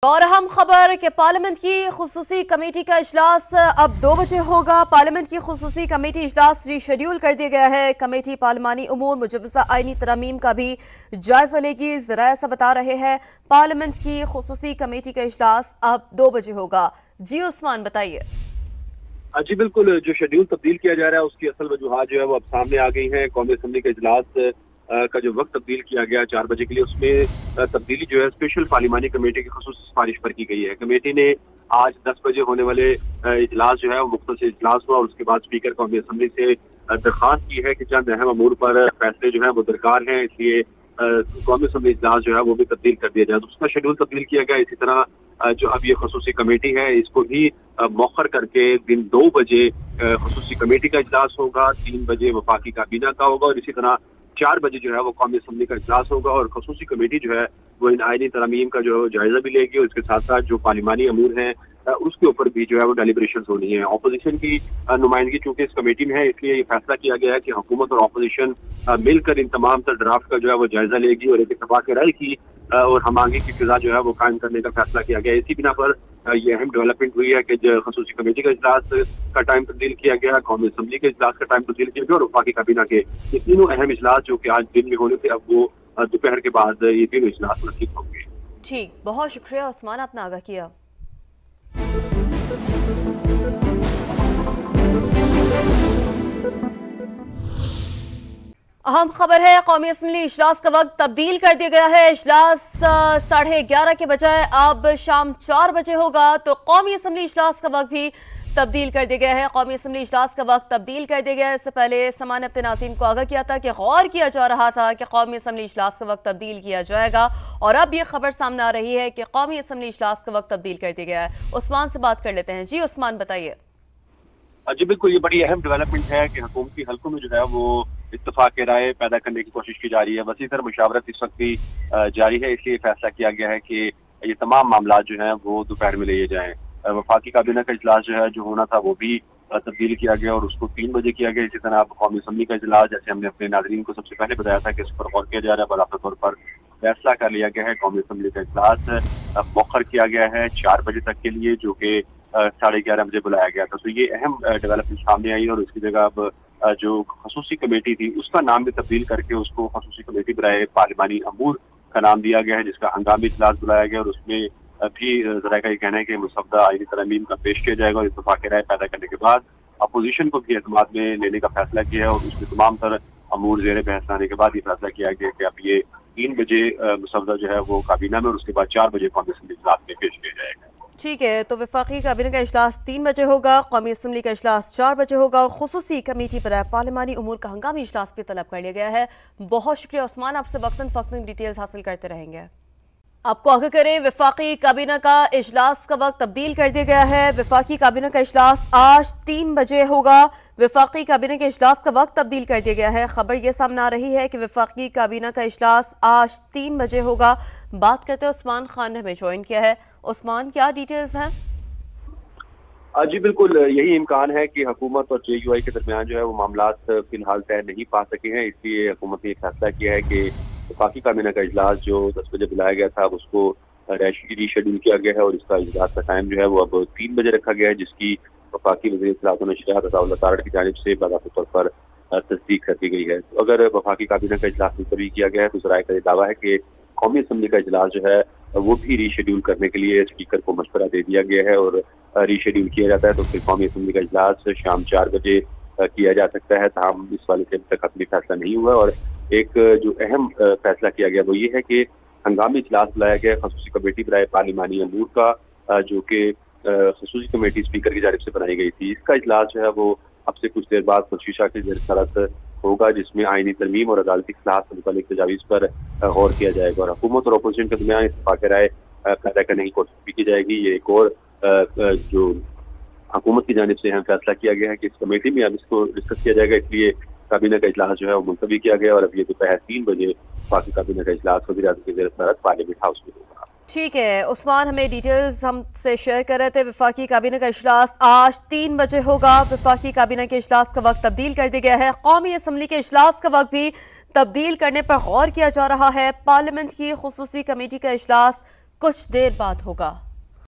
और अहम खबर कि पार्लियामेंट की खुसूसी कमेटी का इजलास अब 2 बजे होगा। पार्लियामेंट की खुसूसी कमेटी इजलास रीशेड्यूल कर दिया गया है। कमेटी पार्लिमानी उमूर मुजव्वज़ा आईनी तरमीम का भी जायजा लेगी। ज़राए से बता रहे हैं पार्लियामेंट की खुसूसी कमेटी का इजलास अब 2 बजे होगा। जी उस्मान बताइए। जी बिल्कुल, जो शेड्यूल तब्दील किया जा रहा है उसकी असल वजूहात जो है वो अब सामने आ गई हैं। कौमी असम्बली का इजलास का जो वक्त तब्दील किया गया 4 बजे के लिए, उसमें तब्दीली जो है स्पेशल पार्लिमानी कमेटी की खुसूसी सिफारिश पर की गई है। कमेटी ने आज 10 बजे होने वाले इजलास जो है वो मुख्तसर इजलास हुआ और उसके बाद स्पीकर कौमी असम्बली से दरख्वास्त की है कि चंद अहम अमूर पर फैसले जो है वो दरकार हैं, इसलिए कौमी असम्बली इजलास जो है वो भी तब्दील कर दिया जाए। तो उसका शेड्यूल तब्दील किया गया। इसी तरह जो अब ये खुसूसी कमेटी है इसको भी मौखर करके दिन 2 बजे खुसूसी कमेटी का इजलास होगा, 3 बजे वफाकी काबीना का होगा और इसी तरह 4 बजे जो है वो कौमी असम्बली का इजलास होगा। और खुसूसी कमेटी जो है वो इन आईनी तरमीम का जो जायजा भी लेगी और इसके साथ साथ जो पार्लिमानी अमूर हैं उसके ऊपर भी जो है वो डेलिब्रेशन होनी है। ऑपोजिशन की नुमाइंदगी चूंकि इस कमेटी में है, इसलिए ये फैसला किया गया है कि हुकूमत और ऑपोजिशन मिलकर इन तमाम तर ड्राफ्ट का जो है वो जायजा लेगी और एक इत्तेफाक राय की और हमांगी की फिजा जो है वो कायम करने का फैसला किया गया। इसी बिना पर ये अहम डेवलपमेंट हुई है कि खुसूसी कमेटी का इजलास का टाइम तब्दील किया गया, कौमी असम्बली के इजलास का टाइम तब्दील किया गया और वफाकी काबीना के ये तीनों अहम इजलास जो कि आज दिन में होने थे अब वो दोपहर के बाद ये तीनों इजलास मुनक्किद होंगे। ठीक, बहुत शुक्रिया उस्मान, आपने आगाह किया। अहम खबर है कौमी असम्बली इजलास का वक्त तब्दील कर दिया गया है। इजलास 11:30 के बजाय अब शाम 4 बजे होगा। तो कौमी असम्बली इजलास का वक्त भी तब्दील कर दिया गया है। कौमी असम्बली इजलास का वक्त तब्दील कर दिया गया है। इससे पहले समान अपने नाज़रीन को आगाह किया था कि गौर किया जा रहा था कि कौमी असम्बली इजलास का वक्त तब्दील किया जाएगा और अब यह खबर सामने आ रही है कि कौमी असम्बली इजलास का वक्त तब्दील कर दिया गया है। उस्मान से बात कर लेते हैं। जी उस्मान बताइए। जी बिल्कुल, ये बड़ी अहम डेवलपमेंट है कि हुकूमती हल्कों में जो है वो इत्तफाक राय पैदा करने की कोशिश की जा रही है। वसी तर मुशावरत इस वक्त भी जारी है, इसलिए फैसला किया गया है कि ये तमाम मामला जो है वो दोपहर में लिए जाएं। वफाकी काबीना का इजलास जो है जो होना था वो भी तब्दील किया गया और उसको 3 बजे किया गया। इसी तरह कौमी असम्बली का इजलास, जैसे हमने अपने नाज़रीन को सबसे पहले बताया था कि इस पर गौर किया जा रहा है, बाकायदा तौर पर फैसला कर लिया गया है। कौमी असम्बली का इजलास मौखर किया गया है 4 बजे तक के लिए, जो कि 11:30 बजे बुलाया गया था। तो ये अहम डेवलपमेंट सामने आई और उसकी जगह अब जो खसूसी कमेटी थी उसका नाम भी तब्दील करके उसको खसूसी कमेटी बराए पार्लिमानी अमूर का नाम दिया गया है, जिसका हंगामी इजलास बुलाया गया और उसमें भी जरा का ये कहना है कि मुसव्वदा आईनी तरमीम का पेश किया जाएगा और इत्तेफाक राय पैदा करने के बाद अपोजिशन को भी एतमाद में लेने का फैसला किया है और उसमें तमाम तर अमूर ज़ेर बहस आने के बाद ये फैसला किया गया कि अब ये 3 बजे मुसव्वदा जो है वो काबीना में और उसके बाद 4 बजे कौमी असम्बली इजलास में पेश किया जाएगा। ठीक है, तो वफाकी काबीना का इजलास 3 बजे होगा, कौमी असम्बली का इजलास 4 बजे होगा और खुसूसी कमेटी पर पार्लिमानी उमूर का हंगामी इजलास भी तलब कर लिया गया है। बहुत शुक्रिया उस्मान, आपसे वक्तन फ़क्तन डिटेल्स हासिल करते रहेंगे। आपको आगे करें, वफाकी काबीना का इजलास का वक्त तब्दील कर दिया गया है। वफाकी काबीना का इजलास आज 3 बजे होगा। वफाकी काबीना के इजलास का वक्त तब्दील कर दिया गया है। खबर यह सामने आ रही है कि वफाकी काबीना का इजलास आज 3 बजे होगा। बात करते हैं, उस्मान खान ने हमें ज्वाइन किया है। उस्मान, क्या डिटेल्स हैं? जी बिल्कुल, यही इम्कान है कि हुकूमत और JUI के दरमियान जो है वो मामलात फिलहाल तय नहीं पा सके हैं, इसलिए हुकूमत ने फैसला किया है कि वफाकी काबीना का इजलास जो 10 बजे बुलाया गया था उसको रीशेड्यूल किया गया है और इसका इजलास का टाइम जो है वो अब 3 बजे रखा गया है, जिसकी वफाकी वज़ीर इत्तलात व नशरियात अताउल्लाह तारड़ की जानिब से बाकायदा तौर पर तस्दीक कर दी गई है। तो अगर वफाकी काबीना का इजलास मुलतवी किया गया है तो ज़राए का दावा है कि कौमी असम्बली का इजलास जो है वो भी रीशेड्यूल करने के लिए स्पीकर को मशवरा दे दिया गया है और रीशेड्यूल किया जाता है तो फिर कौमी असम्बली का इजलास शाम 4 बजे किया जा सकता है। ताहम इस वाले से अभी तक अपनी फैसला नहीं हुआ और एक जो अहम फैसला किया गया वो ये है कि हंगामी इजलास बुलाया गया खसूसी कमेटी बराए पार्लिमानी अमूर का, जो कि खसूसी कमेटी स्पीकर की जानिब से बनाई गई थी। इसका इजलास जो है वो अब से कुछ देर बाद खुदशीशा की सरत होगा, जिसमें आईनी तरमीम और अदालती इस्लाहात से मुतालिक तजावीज़ पर गौर किया जाएगा और हुकूमत और अपोजिशन के दरमियान इत्तेफाक राय पैदा करने की कोशिश भी की जाएगी। ये एक और जो हुकूमत की जानिब से अहम फैसला किया गया है कि इस कमेटी में अब इसको डिस्कस किया जाएगा, इसलिए काबीना का इजलास जो है वो मुलतवी किया गया और अब ये दोपहर 3 बजे वफाकी काबीना का इजलास वज़ीर-ए-आज़म की ज़ेर-ए-सदारत पार्लियामेंट हाउस में होगा। ठीक है, उस्मान हमें डिटेल्स हमसे शेयर कर रहे थे। वफाकी काबीना का इजलास आज 3 बजे होगा। वफाकी काबीना के इजलास का वक्त तब्दील कर दिया गया है। कौमी असम्बली के इजलास का वक्त भी तब्दील करने पर गौर किया जा रहा है। पार्लियामेंट की खुसूसी कमेटी का इजलास कुछ देर बाद होगा।